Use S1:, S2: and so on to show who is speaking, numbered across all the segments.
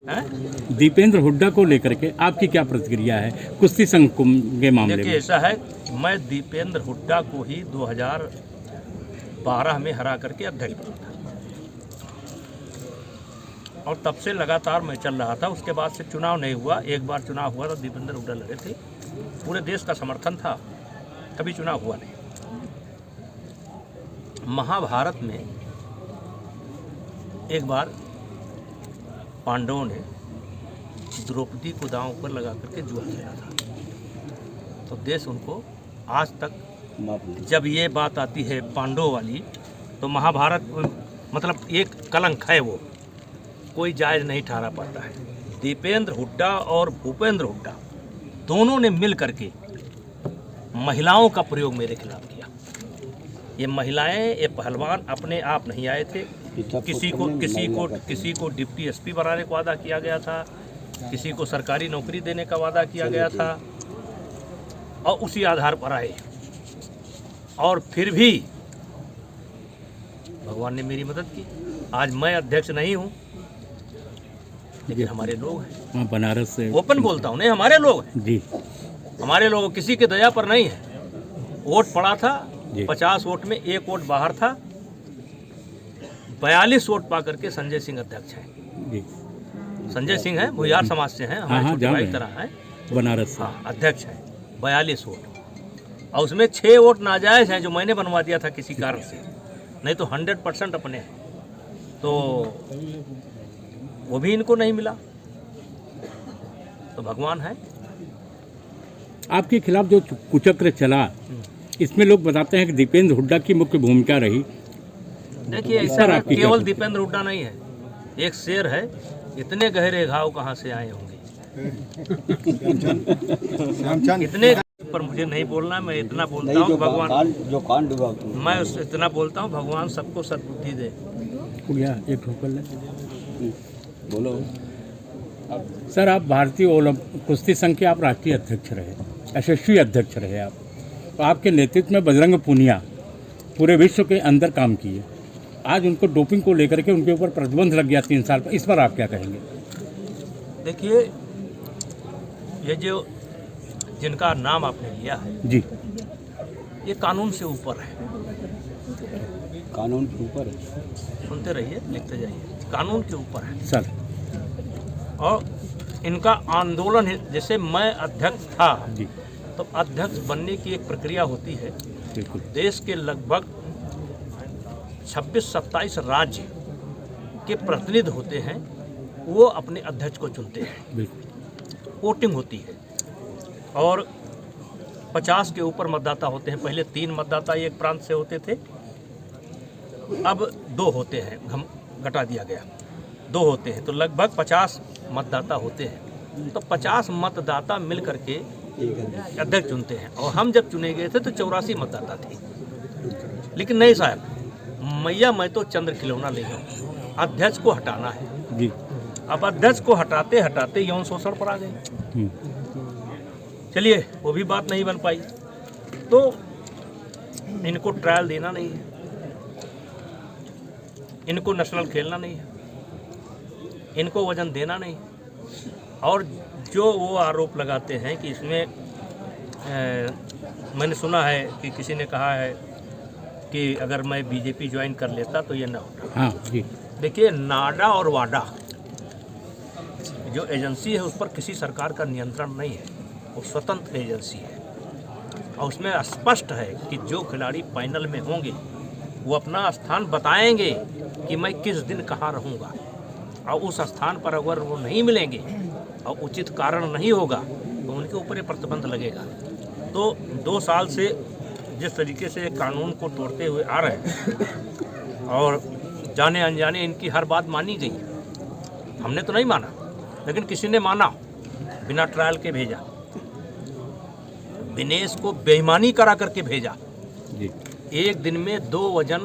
S1: दीपेंद्र हुड्डा को लेकर के आपकी क्या प्रतिक्रिया है कुश्ती संघ के मामले में?
S2: देखिए, ऐसा है, मैं दीपेंद्र हुड्डा को ही 2012 में हरा करके अध्यक्ष बना था और तब से लगातार मैं चल रहा था। उसके बाद से चुनाव नहीं हुआ। एक बार चुनाव हुआ था, दीपेंद्र हुड्डा लड़े थे, पूरे देश का समर्थन था, कभी चुनाव हुआ नहीं। महाभारत में एक बार पांडवों ने द्रौपदी को दांव पर लगा करके जुआ खेला था, तो देश उनको आज तक, जब ये बात आती है पांडवों वाली, तो महाभारत मतलब एक कलंक है, वो कोई जायज़ नहीं ठहरा पाता है। दीपेंद्र हुड्डा और भूपेंद्र हुड्डा दोनों ने मिल करके महिलाओं का प्रयोग मेरे खिलाफ किया। ये महिलाएं, ये पहलवान अपने आप नहीं आए थे। किसी को डिप्टी एसपी बनाने का वादा किया गया था, किसी को सरकारी नौकरी देने का वादा किया गया था, और उसी आधार पर आए। और फिर भी भगवान ने मेरी मदद की। आज मैं अध्यक्ष नहीं हूँ, लेकिन हमारे लोग हैं।
S1: बनारस से
S2: ओपन बोलता हूँ, नहीं, हमारे लोग हैं
S1: जी,
S2: हमारे लोग, किसी के दया पर नहीं है। वोट पड़ा था 50 वोट में 1 वोट बाहर था। 42 वोट पा करके संजय सिंह अध्यक्ष हैं। संजय सिंह हैं, भुयार समाज से हैं, हमारे छोटे भाई की तरह हैं, बनारस, हाँ, अध्यक्ष हैं। 42 वोट, और उसमें 6 वोट नाजायज़ हैं जो मैंने बनवा दिया था किसी कारण से, नहीं तो 100% अपने हैं। तो वो भी इनको नहीं मिला, तो भगवान है।
S1: आपके खिलाफ जो कुचक्र चला, इसमें लोग बताते हैं कि दीपेंद्र हुड्डा की मुख्य भूमिका रही।
S2: देखिए, ऐसा केवल दीपेंद्र हुड्डा नहीं है, एक शेर है, इतने गहरे घाव कहाँ से आए होंगे। इतने पर मुझे नहीं बोलना, मैं इतना बोलता हूँ, भगवान जो कान डूबा, मैं इतना बोलता हूँ, भगवान सबको सद्बुद्धि दे।
S1: एक ठोकर ले बोलो सर, आप भारतीय कुश्ती संघ के आप राष्ट्रीय अध्यक्ष रहे, यशस्वी अध्यक्ष रहे आप, तो आपके नेतृत्व में बजरंग पूनिया पूरे विश्व के अंदर काम किए। आज उनको डोपिंग को लेकर के उनके ऊपर प्रतिबंध लग गया 3 साल पर, इस पर आप क्या कहेंगे?
S2: देखिए, ये जो जिनका नाम आपने लिया है
S1: जी,
S2: ये कानून से ऊपर है।
S1: कानून के ऊपर है,
S2: सुनते रहिए, लिखते जाइए, कानून के ऊपर है
S1: सर।
S2: और इनका आंदोलन है, जैसे मैं अध्यक्ष था
S1: जी,
S2: तो अध्यक्ष बनने की एक प्रक्रिया होती है।
S1: बिल्कुल। देश
S2: देश के लगभग 26-27 राज्य के प्रतिनिधि होते हैं, वो अपने अध्यक्ष को चुनते हैं, वोटिंग होती है, और 50 के ऊपर मतदाता होते हैं। पहले 3 मतदाता एक प्रांत से होते थे, अब 2 होते हैं, घटा दिया गया, 2 होते हैं, तो लगभग 50 मतदाता होते हैं। तो 50 मतदाता मिल करके अध्यक्ष चुनते हैं, और हम जब चुने गए थे तो 84 मतदाता थे। लेकिन नहीं साहब, मैया मैं तो चंद्र खिलौना नहीं हूँ, अध्यक्ष को हटाना है जी। अब अध्यक्ष को हटाते हटाते यौन शोषण पर आ गए। चलिए, वो भी बात नहीं बन पाई, तो इनको ट्रायल देना नहीं है, इनको नेशनल खेलना नहीं है, इनको वजन देना नहीं, और जो वो आरोप लगाते हैं कि इसमें मैंने सुना है कि किसी ने कहा है कि अगर मैं बीजेपी ज्वाइन कर लेता तो ये ना होता।
S1: हाँ जी।
S2: देखिए, नाडा और वाडा जो एजेंसी है, उस पर किसी सरकार का नियंत्रण नहीं है, वो स्वतंत्र एजेंसी है, और उसमें स्पष्ट है कि जो खिलाड़ी फाइनल में होंगे वो अपना स्थान बताएंगे कि मैं किस दिन कहाँ रहूँगा, और उस स्थान पर अगर वो नहीं मिलेंगे और उचित कारण नहीं होगा तो उनके ऊपर ये प्रतिबंध लगेगा। तो 2 साल से जिस तरीके से कानून को तोड़ते हुए आ रहे हैं, और जाने अनजाने इनकी हर बात मानी गई, हमने तो नहीं माना, लेकिन किसी ने माना, बिना ट्रायल के भेजा, दिनेश को बेईमानी करा करके भेजा जी। एक दिन में 2 वजन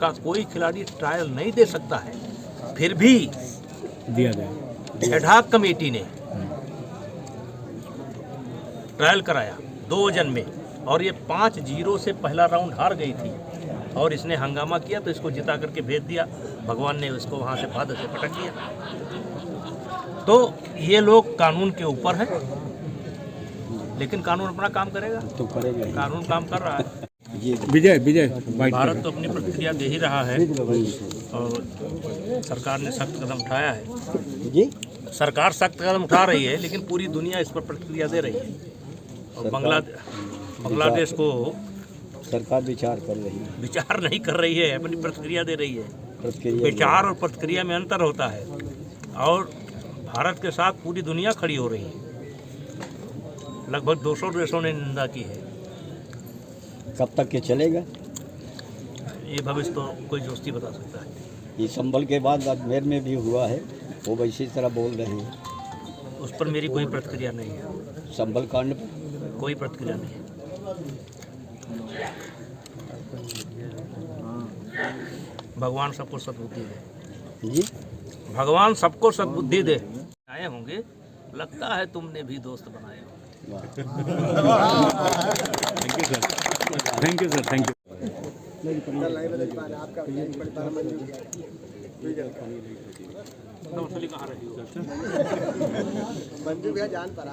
S2: का कोई खिलाड़ी ट्रायल नहीं दे सकता है, फिर भी
S1: दिया गया।
S2: एडहॉक कमेटी ने ट्रायल कराया 2 वजन में, और ये 5-0 से पहला राउंड हार गई थी, और इसने हंगामा किया तो इसको जिता करके भेज दिया। भगवान ने उसको वहाँ से बादल से पटक दिया। तो ये लोग कानून के ऊपर हैं, लेकिन कानून अपना काम करेगा,
S3: तो करेगा ही।
S2: कानून काम कर रहा है।
S1: विजय विजय बाइट
S2: भारत तो अपनी प्रतिक्रिया दे ही रहा है और सरकार ने सख्त कदम उठाया है।
S3: जी
S2: सरकार सख्त कदम उठा रही है, लेकिन पूरी दुनिया इस पर प्रतिक्रिया दे रही है और बांग्लादेश को
S3: सरकार विचार कर रही है,
S2: विचार नहीं कर रही है, अपनी प्रतिक्रिया दे रही है।
S3: प्रतिक्रिया
S2: विचार और प्रतिक्रिया में अंतर होता है और भारत के साथ पूरी दुनिया खड़ी हो रही है। लगभग 200 देशों ने निंदा की है।
S3: कब तक के चलेगा?
S2: ये भविष्य तो कोई जोशी बता सकता है।
S3: ये संभल के बाद अजमेर में भी हुआ है, वो वैसी तरह बोल रहे हैं।
S2: उस पर मेरी कोई प्रतिक्रिया नहीं है,
S3: संभल कांड पर
S2: कोई प्रतिक्रिया नहीं है। भगवान सबको सद्बुद्धि दे।
S3: जी
S2: भगवान सबको सद्बुद्धि दे। आए होंगे, लगता है तुमने भी दोस्त बनाए हो।
S1: Thank you sir thank you.
S2: नौसली कहाँ रही हो?
S4: मंजू भैया जान पर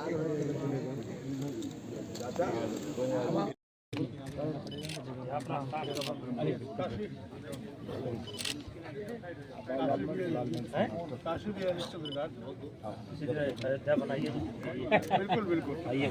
S2: अयोध्या बनाइए। बिल्कुल बिल्कुल आइए।